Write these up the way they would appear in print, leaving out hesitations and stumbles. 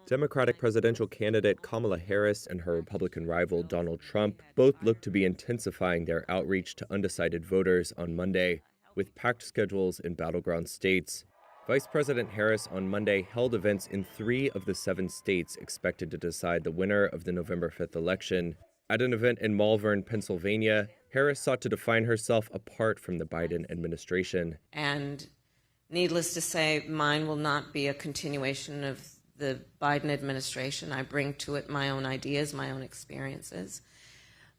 Democratic presidential candidate Kamala Harris and her Republican rival Donald Trump both look to be intensifying their outreach to undecided voters on Monday, with packed schedules in battleground states. Vice President Harris on Monday held events in 3 of the 7 states expected to decide the winner of the November 5th election. At an event in Malvern, Pennsylvania, Harris sought to define herself apart from the Biden administration. And needless to say, mine will not be a continuation of the Biden administration. I bring to it my own ideas, my own experiences.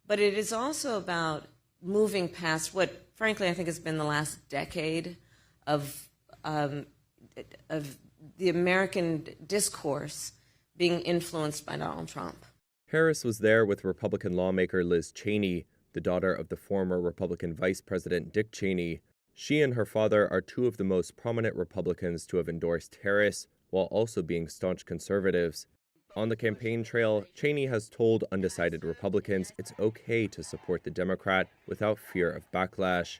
But it is also about moving past what, frankly, I think has been the last decade of the American discourse being influenced by Donald Trump. Harris was there with Republican lawmaker Liz Cheney, the daughter of the former Republican Vice President Dick Cheney. She and her father are 2 of the most prominent Republicans to have endorsed Harris, while also being staunch conservatives. On the campaign trail, Cheney has told undecided Republicans it's okay to support the Democrat without fear of backlash.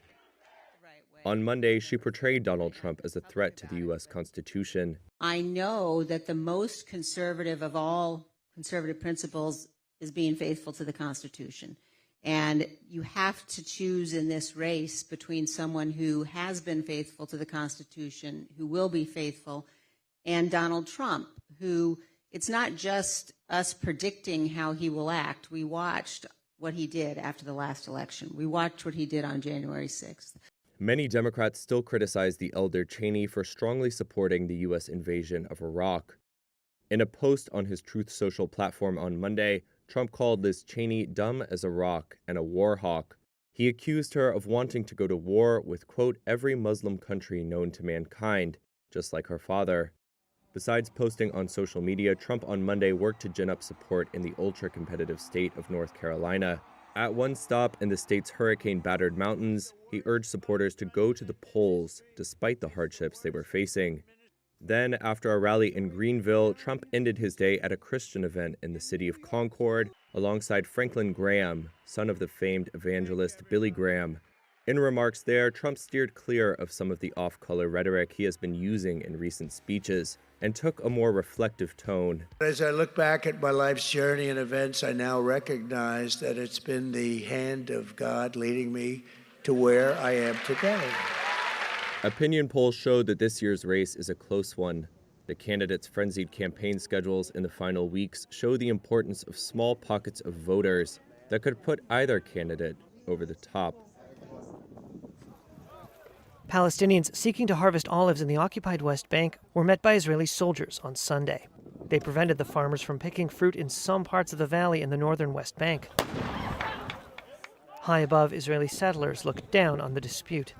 On Monday, she portrayed Donald Trump as a threat to the U.S. Constitution. I know that the most conservative of all conservative principles is being faithful to the Constitution. And you have to choose in this race between someone who has been faithful to the Constitution, who will be faithful, and Donald Trump, who it's not just us predicting how he will act. We watched what he did after the last election. We watched what he did on January 6th. Many Democrats still criticize the elder Cheney for strongly supporting the U.S. invasion of Iraq. In a post on his Truth Social platform on Monday, Trump called Liz Cheney dumb as a rock and a war hawk. He accused her of wanting to go to war with, quote, every Muslim country known to mankind, just like her father. Besides posting on social media, Trump on Monday worked to gin up support in the ultra-competitive state of North Carolina. At one stop in the state's hurricane-battered mountains, he urged supporters to go to the polls despite the hardships they were facing. Then, after a rally in Greenville, Trump ended his day at a Christian event in the city of Concord alongside Franklin Graham, son of the famed evangelist Billy Graham. In remarks there, Trump steered clear of some of the off-color rhetoric he has been using in recent speeches and took a more reflective tone. As I look back at my life's journey and events, I now recognize that it's been the hand of God leading me to where I am today. Opinion polls showed that this year's race is a close one. The candidates' frenzied campaign schedules in the final weeks show the importance of small pockets of voters that could put either candidate over the top. Palestinians seeking to harvest olives in the occupied West Bank were met by Israeli soldiers on Sunday. They prevented the farmers from picking fruit in some parts of the valley in the northern West Bank. High above, Israeli settlers looked down on the dispute.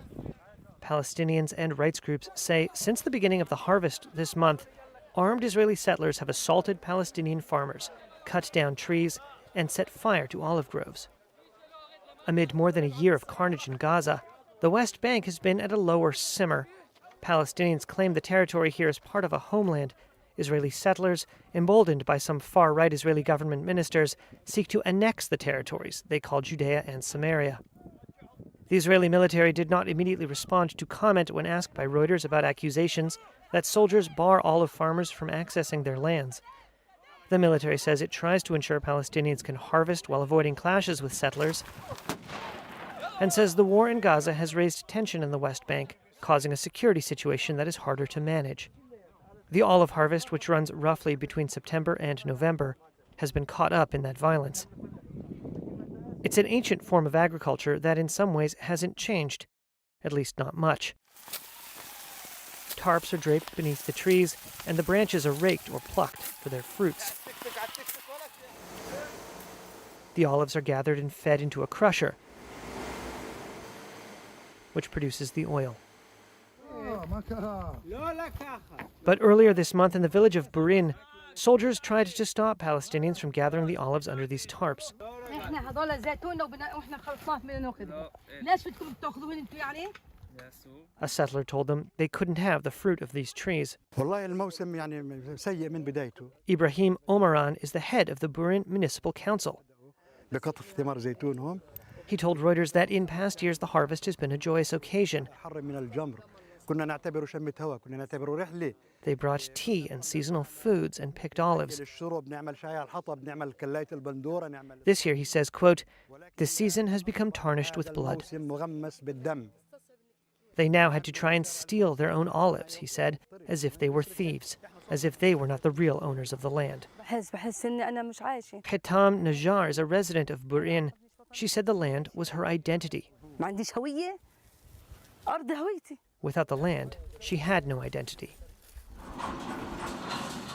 Palestinians and rights groups say since the beginning of the harvest this month, armed Israeli settlers have assaulted Palestinian farmers, cut down trees, and set fire to olive groves. Amid more than a year of carnage in Gaza, the West Bank has been at a lower simmer. Palestinians claim the territory here is part of a homeland. Israeli settlers, emboldened by some far-right Israeli government ministers, seek to annex the territories they call Judea and Samaria. The Israeli military did not immediately respond to comment when asked by Reuters about accusations that soldiers bar olive farmers from accessing their lands. The military says it tries to ensure Palestinians can harvest while avoiding clashes with settlers, and says the war in Gaza has raised tension in the West Bank, causing a security situation that is harder to manage. The olive harvest, which runs roughly between September and November, has been caught up in that violence. It's an ancient form of agriculture that in some ways hasn't changed, at least not much. Tarps are draped beneath the trees, and the branches are raked or plucked for their fruits. The olives are gathered and fed into a crusher, which produces the oil. But earlier this month in the village of Burin, soldiers tried to stop Palestinians from gathering the olives under these tarps. A settler told them they couldn't have the fruit of these trees. Ibrahim Omaran is the head of the Burin Municipal Council. He told Reuters that in past years the harvest has been a joyous occasion. They brought tea and seasonal foods and picked olives. This year, he says, quote, "The season has become tarnished with blood." They now had to try and steal their own olives, he said, as if they were thieves, as if they were not the real owners of the land. Khitam Najjar is a resident of Burin. She said the land was her identity. Without the land, she had no identity.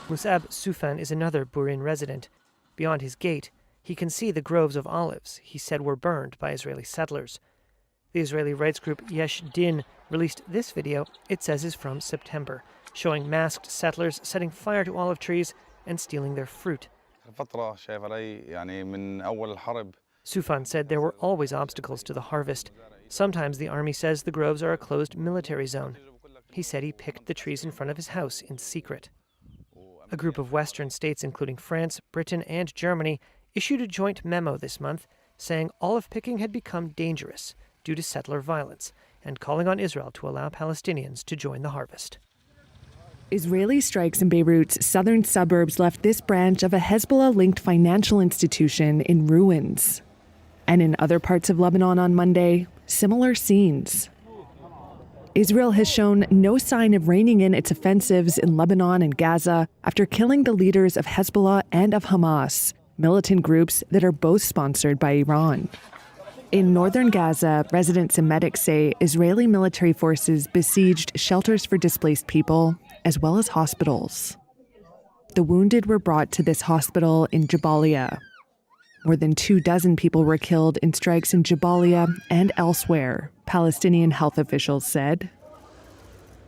Musab Sufan is another Burin resident. Beyond his gate, he can see the groves of olives he said were burned by Israeli settlers. The Israeli rights group Yesh Din released this video it says is from September, showing masked settlers setting fire to olive trees and stealing their fruit. Sufan said there were always obstacles to the harvest. Sometimes the army says the groves are a closed military zone. He said he picked the trees in front of his house in secret. A group of Western states, including France, Britain, and Germany, issued a joint memo this month saying olive picking had become dangerous due to settler violence and calling on Israel to allow Palestinians to join the harvest. Israeli strikes in Beirut's southern suburbs left this branch of a Hezbollah-linked financial institution in ruins. And in other parts of Lebanon on Monday, similar scenes. Israel has shown no sign of reining in its offensives in Lebanon and Gaza after killing the leaders of Hezbollah and of Hamas, militant groups that are both sponsored by Iran. In northern Gaza, residents and medics say Israeli military forces besieged shelters for displaced people, as well as hospitals. The wounded were brought to this hospital in Jabalia. More than 24 people were killed in strikes in Jabalia and elsewhere, Palestinian health officials said.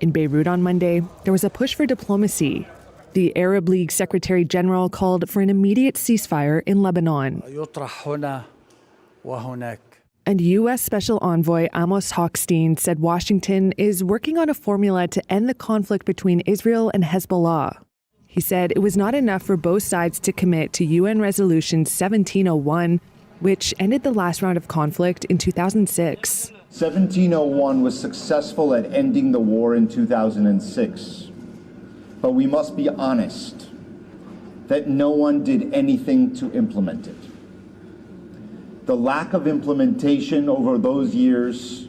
In Beirut on Monday, there was a push for diplomacy. The Arab League Secretary General called for an immediate ceasefire in Lebanon. And U.S. Special Envoy Amos Hochstein said Washington is working on a formula to end the conflict between Israel and Hezbollah. He said it was not enough for both sides to commit to UN Resolution 1701, which ended the last round of conflict in 2006. 1701 was successful at ending the war in 2006. But we must be honest that no one did anything to implement it. The lack of implementation over those years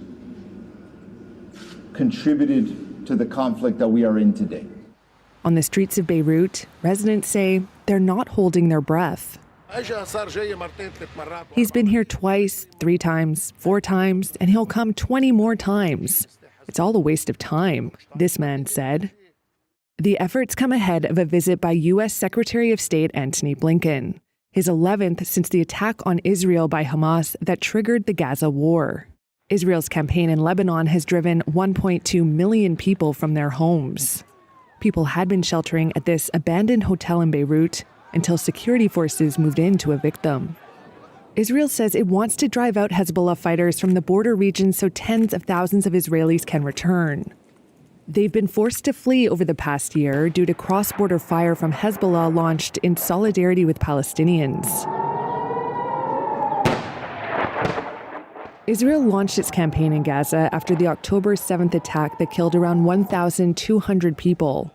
contributed to the conflict that we are in today. On the streets of Beirut, residents say they're not holding their breath. He's been here twice, 3 times, 4 times, and he'll come 20 more times. It's all a waste of time, this man said. The efforts come ahead of a visit by U.S. Secretary of State Antony Blinken, his 11th since the attack on Israel by Hamas that triggered the Gaza war. Israel's campaign in Lebanon has driven 1.2 million people from their homes. People had been sheltering at this abandoned hotel in Beirut until security forces moved in to evict them. Israel says it wants to drive out Hezbollah fighters from the border region so tens of thousands of Israelis can return. They've been forced to flee over the past year due to cross-border fire from Hezbollah launched in solidarity with Palestinians. Israel launched its campaign in Gaza after the October 7th attack that killed around 1,200 people,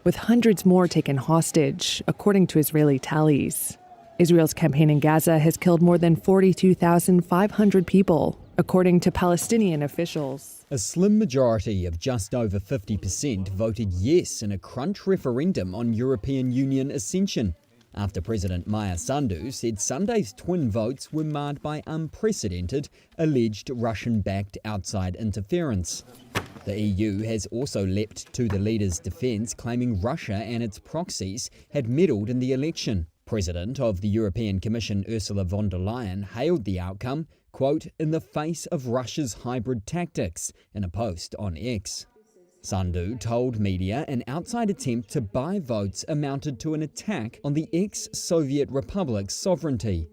with hundreds more taken hostage, according to Israeli tallies. Israel's campaign in Gaza has killed more than 42,500 people, according to Palestinian officials. A slim majority of just over 50% voted yes in a crunch referendum on European Union accession, after President Maya Sandu said Sunday's twin votes were marred by unprecedented, alleged Russian-backed outside interference. The EU has also leapt to the leader's defence, claiming Russia and its proxies had meddled in the election. President of the European Commission Ursula von der Leyen hailed the outcome, quote, in the face of Russia's hybrid tactics, in a post on X. Sandu told media an outside attempt to buy votes amounted to an attack on the ex-Soviet republic's sovereignty.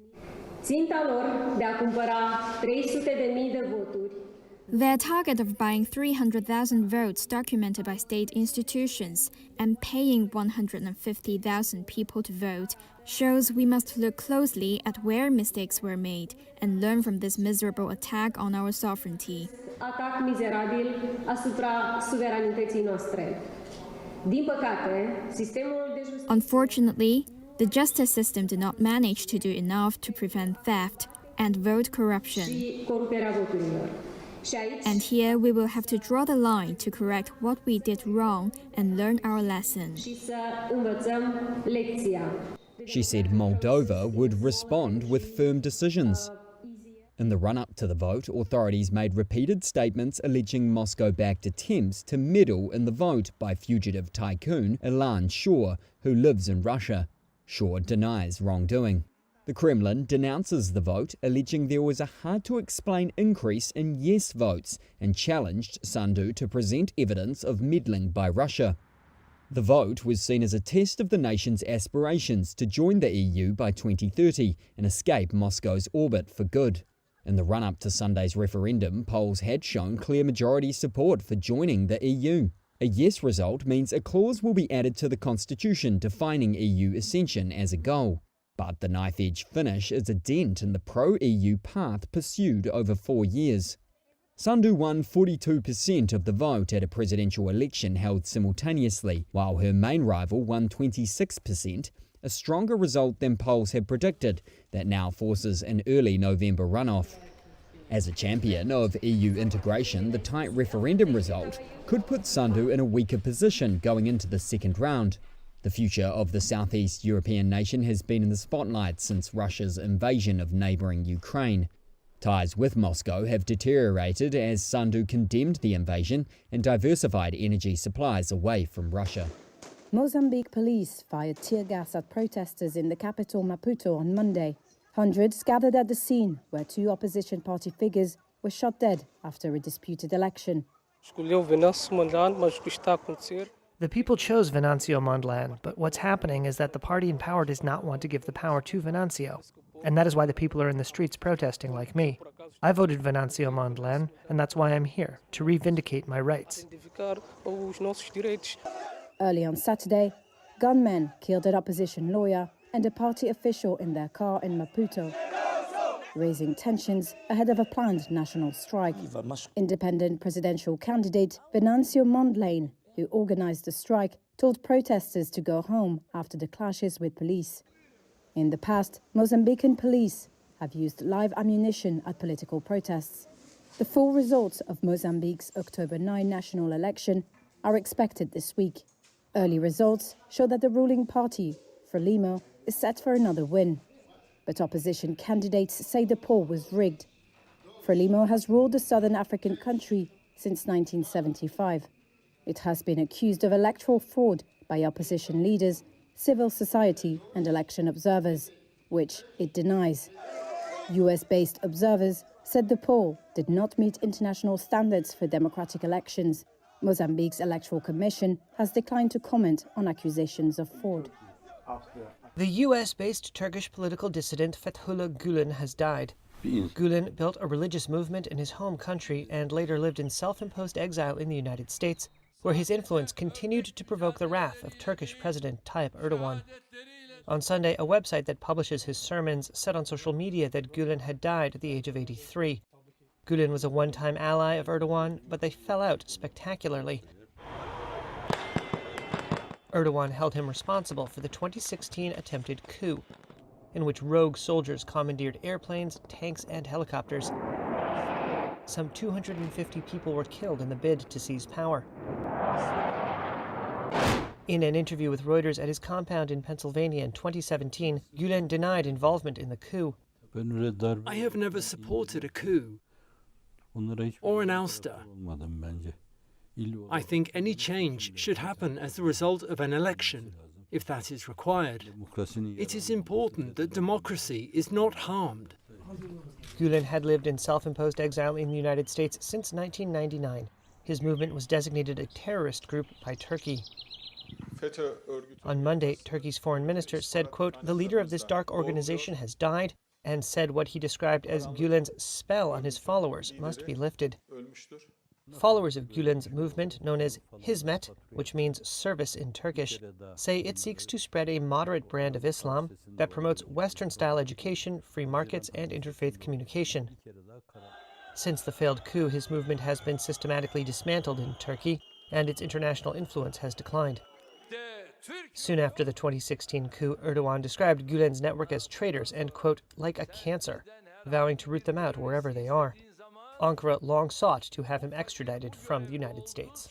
Their target of buying 300,000 votes documented by state institutions and paying 150,000 people to vote shows we must look closely at where mistakes were made and learn from this miserable attack on our sovereignty. Unfortunately, the justice system did not manage to do enough to prevent theft and vote corruption. And here we will have to draw the line to correct what we did wrong and learn our lesson. She said Moldova would respond with firm decisions. In the run-up to the vote, authorities made repeated statements alleging Moscow-backed attempts to meddle in the vote by fugitive tycoon Ilan Shor, who lives in Russia. Shor denies wrongdoing. The Kremlin denounces the vote, alleging there was a hard-to-explain increase in yes votes and challenged Sandu to present evidence of meddling by Russia. The vote was seen as a test of the nation's aspirations to join the EU by 2030 and escape Moscow's orbit for good. In the run-up to Sunday's referendum, polls had shown clear majority support for joining the EU. A yes result means a clause will be added to the constitution defining EU accession as a goal. But the knife-edge finish is a dent in the pro-EU path pursued over 4 years. Sandu won 42% of the vote at a presidential election held simultaneously, while her main rival won 26%, a stronger result than polls had predicted that now forces an early November runoff. As a champion of EU integration, the tight referendum result could put Sandu in a weaker position going into the second round. The future of the Southeast European nation has been in the spotlight since Russia's invasion of neighbouring Ukraine. Ties with Moscow have deteriorated as Sandu condemned the invasion and diversified energy supplies away from Russia. Mozambique police fired tear gas at protesters in the capital Maputo on Monday. Hundreds gathered at the scene where 2 opposition party figures were shot dead after a disputed election. The people chose Venancio Mondlane, but what's happening is that the party in power does not want to give the power to Venancio. And that is why the people are in the streets protesting like me. I voted Venancio Mondlane, and that's why I'm here, to re-vindicate my rights. Early on Saturday, gunmen killed an opposition lawyer and a party official in their car in Maputo, raising tensions ahead of a planned national strike. Independent presidential candidate Venancio Mondlane, who organized the strike, told protesters to go home after the clashes with police. In the past, Mozambican police have used live ammunition at political protests. The full results of Mozambique's October 9 national election are expected this week. Early results show that the ruling party, Frelimo, is set for another win. But opposition candidates say the poll was rigged. Frelimo has ruled the southern African country since 1975. It has been accused of electoral fraud by opposition leaders, civil society and election observers, which it denies. US-based observers said the poll did not meet international standards for democratic elections. Mozambique's Electoral Commission has declined to comment on accusations of fraud. The US-based Turkish political dissident Fethullah Gulen has died. Gulen built a religious movement in his home country and later lived in self-imposed exile in the United States, where his influence continued to provoke the wrath of Turkish President Tayyip Erdogan. On Sunday, a website that publishes his sermons said on social media that Gulen had died at the age of 83. Gulen was a one-time ally of Erdogan, but they fell out spectacularly. Erdogan held him responsible for the 2016 attempted coup, in which rogue soldiers commandeered airplanes, tanks, and helicopters. Some 250 people were killed in the bid to seize power. In an interview with Reuters at his compound in Pennsylvania in 2017, Gulen denied involvement in the coup. I have never supported a coup or an ouster. I think any change should happen as the result of an election, if that is required. It is important that democracy is not harmed. Gulen had lived in self-imposed exile in the United States since 1999. His movement was designated a terrorist group by Turkey. On Monday, Turkey's foreign minister said, quote, "The leader of this dark organization has died," and said what he described as Gülen's spell on his followers must be lifted. Followers of Gülen's movement, known as Hizmet, which means service in Turkish, say it seeks to spread a moderate brand of Islam that promotes Western-style education, free markets, and interfaith communication. Since the failed coup, his movement has been systematically dismantled in Turkey, and its international influence has declined. Soon after the 2016 coup, Erdogan described Gülen's network as traitors and, quote, like a cancer, vowing to root them out wherever they are. Ankara long sought to have him extradited from the United States.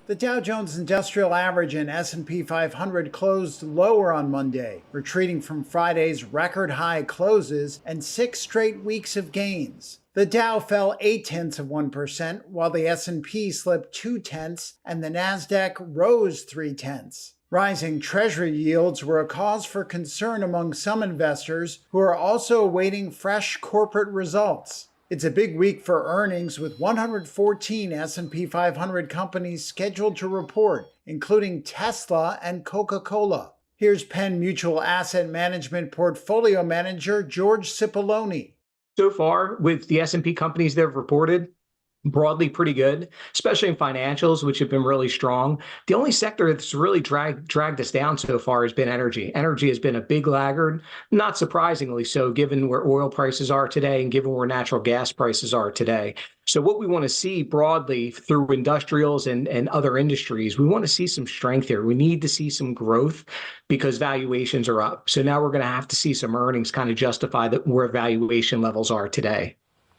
The Dow Jones Industrial Average and S&P 500 closed lower on Monday, retreating from Friday's record-high closes and 6 straight weeks of gains. The Dow fell 0.8%, while the S&P slipped 0.2, and the Nasdaq rose 0.3. Rising Treasury yields were a cause for concern among some investors who are also awaiting fresh corporate results. It's a big week for earnings, with 114 S&P 500 companies scheduled to report, including Tesla and Coca-Cola. Here's Penn Mutual Asset Management Portfolio Manager George Cipollone. So far, with the S&P companies that have reported, broadly pretty good, especially in financials, which have been really strong. The only sector that's really dragged us down so far has been energy. Energy has been a big laggard, not surprisingly so, given where oil prices are today and given where natural gas prices are today. So what we want to see broadly through industrials and other industries, we want to see some strength here. We need to see some growth because valuations are up. So now we're going to have to see some earnings kind of justify that where valuation levels are today.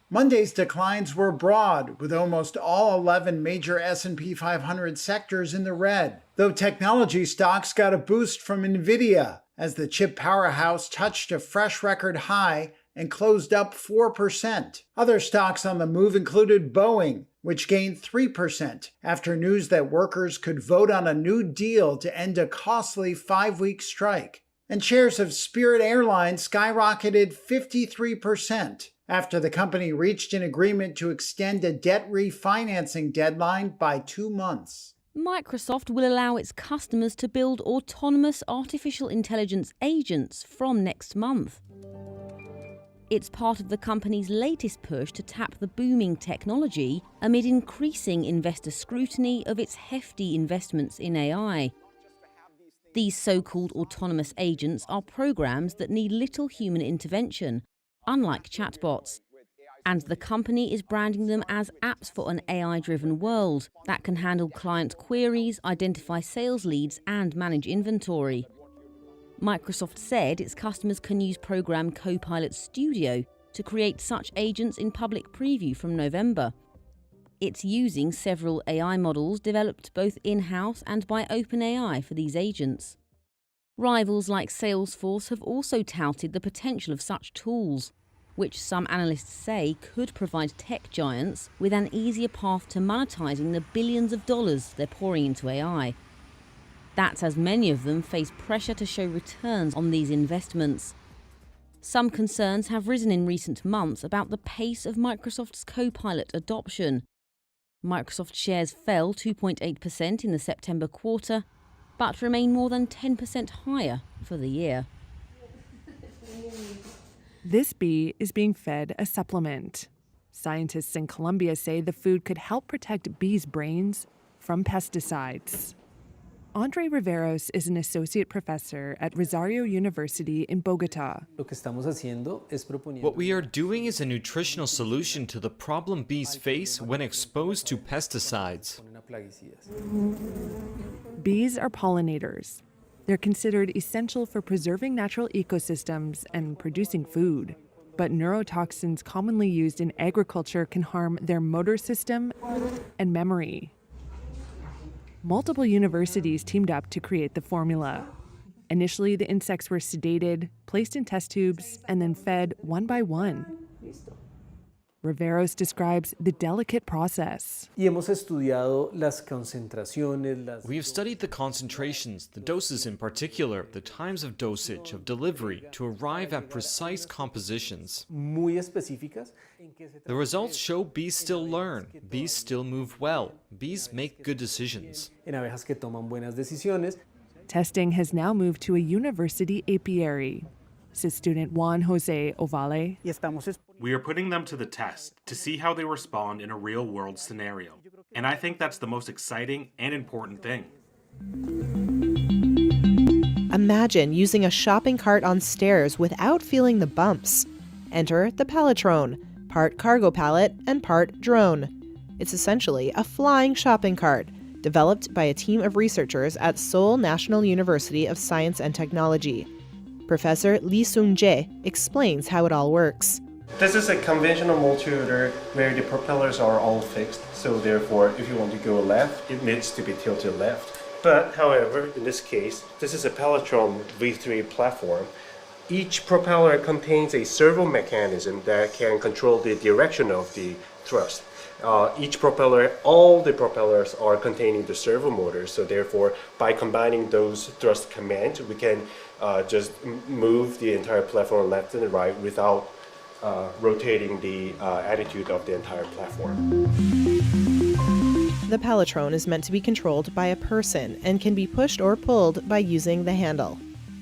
Monday's declines were broad, with almost all 11 major S&P 500 sectors in the red, though technology stocks got a boost from Nvidia as the chip powerhouse touched a fresh record high and closed up 4%. Other stocks on the move included Boeing, which gained 3% after news that workers could vote on a new deal to end a costly 5-week strike. And shares of Spirit Airlines skyrocketed 53%. After the company reached an agreement to extend a debt refinancing deadline by 2 months. Microsoft will allow its customers to build autonomous artificial intelligence agents from next month. It's part of the company's latest push to tap the booming technology amid increasing investor scrutiny of its hefty investments in AI. These so-called autonomous agents are programs that need little human intervention, unlike chatbots. And the company is branding them as apps for an AI-driven world that can handle client queries, identify sales leads, and manage inventory. Microsoft said its customers can use program Copilot Studio to create such agents in public preview from November. It's using several AI models developed both in-house and by OpenAI for these agents. Rivals like Salesforce have also touted the potential of such tools, which some analysts say could provide tech giants with an easier path to monetizing the billions of dollars they're pouring into AI. That's as many of them face pressure to show returns on these investments. Some concerns have risen in recent months about the pace of Microsoft's Copilot adoption. Microsoft shares fell 2.8% in the September quarter, but remain more than 10% higher for the year. This bee is being fed a supplement. Scientists in Colombia say the food could help protect bees' brains from pesticides. Andre Riveros is an associate professor at Rosario University in Bogota. What we are doing is a nutritional solution to the problem bees face when exposed to pesticides. Bees are pollinators. They're considered essential for preserving natural ecosystems and producing food. But neurotoxins commonly used in agriculture can harm their motor system and memory. Multiple universities teamed up to create the formula. Initially, the insects were sedated, placed in test tubes, and then fed one by one. Riveros describes the delicate process. We have studied the concentrations, the doses in particular, the times of dosage, of delivery, to arrive at precise compositions. The results show bees still learn, bees still move well, bees make good decisions. Testing has now moved to a university apiary, says student Juan Jose Ovale. We are putting them to the test to see how they respond in a real-world scenario. And I think that's the most exciting and important thing. Imagine using a shopping cart on stairs without feeling the bumps. Enter the Paletrone, part cargo pallet and part drone. It's essentially a flying shopping cart, developed by a team of researchers at Seoul National University of Science and Technology. Professor Lee Sung-jae explains how it all works. This is a conventional motor where the propellers are all fixed, so therefore if you want to go left, it needs to be tilted left. But however, in this case, this is a Paletrone V3 platform. Each propeller contains a servo mechanism that can control the direction of the thrust. Each propeller, all the propellers are containing the servo motors, so therefore by combining those thrust commands, we can just move the entire platform left and right without rotating the attitude of the entire platform. The Paletrone is meant to be controlled by a person and can be pushed or pulled by using the handle,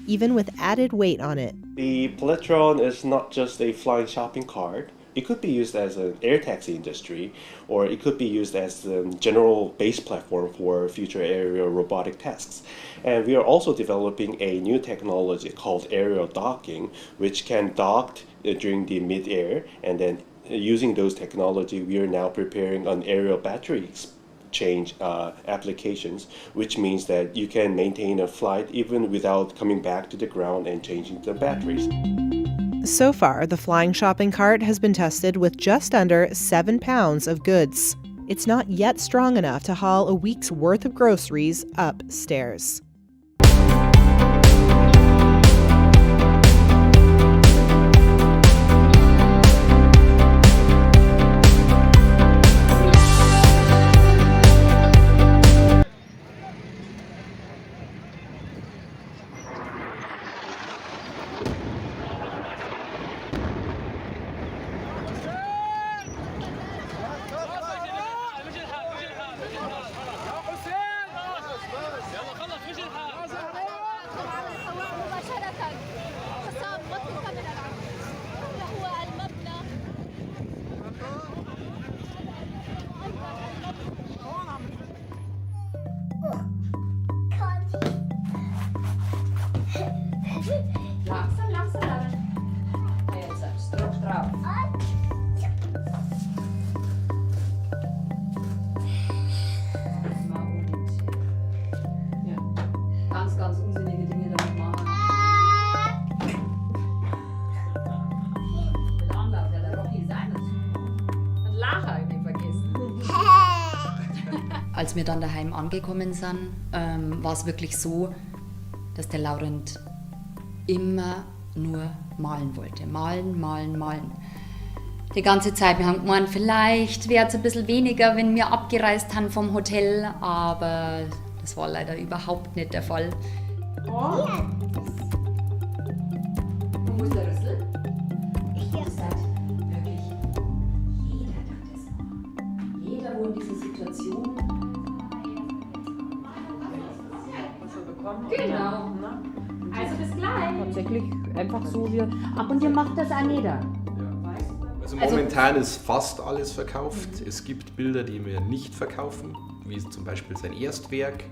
even with added weight on it. The Paletrone is not just a flying shopping cart. It could be used as an air taxi industry, or it could be used as the general base platform for future aerial robotic tasks. And we are also developing a new technology called aerial docking, which can dock during the mid-air, and then using those technology, we are now preparing an aerial battery change applications, which means that you can maintain a flight even without coming back to the ground and changing the batteries. So far, the flying shopping cart has been tested with just under 7 pounds of goods. It's not yet strong enough to haul a week's worth of groceries upstairs. Als wir dann daheim angekommen sind, war es wirklich so, dass der Laurent immer nur malen wollte. Malen, malen, malen. Die ganze Zeit. Wir haben gemeint, vielleicht wäre es ein bisschen weniger, wenn wir abgereist haben vom Hotel, aber das war leider überhaupt nicht der Fall. Oh. Wo ist der Rüssel? Hier. Wirklich. Jeder dachte es. Jeder, wo in dieser Situation. Genau. Also bis gleich. Tatsächlich einfach so wie. Ach, und ihr macht das auch nicht? Also momentan ist fast alles verkauft. Es gibt Bilder, die wir nicht verkaufen, wie zum Beispiel sein Erstwerk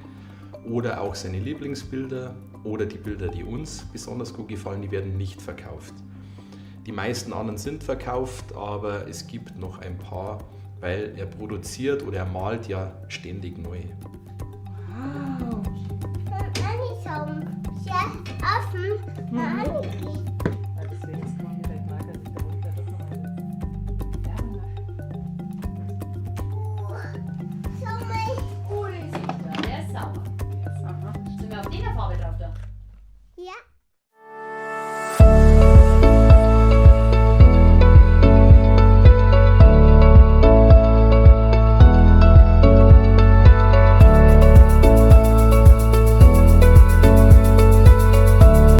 oder auch seine Lieblingsbilder oder die Bilder, die uns besonders gut gefallen, die werden nicht verkauft. Die meisten anderen sind verkauft, aber es gibt noch ein paar, weil er produziert oder er malt ja ständig neu. Wow. Der ist sauber. Sind wir auf der Farbe drauf da? Ja.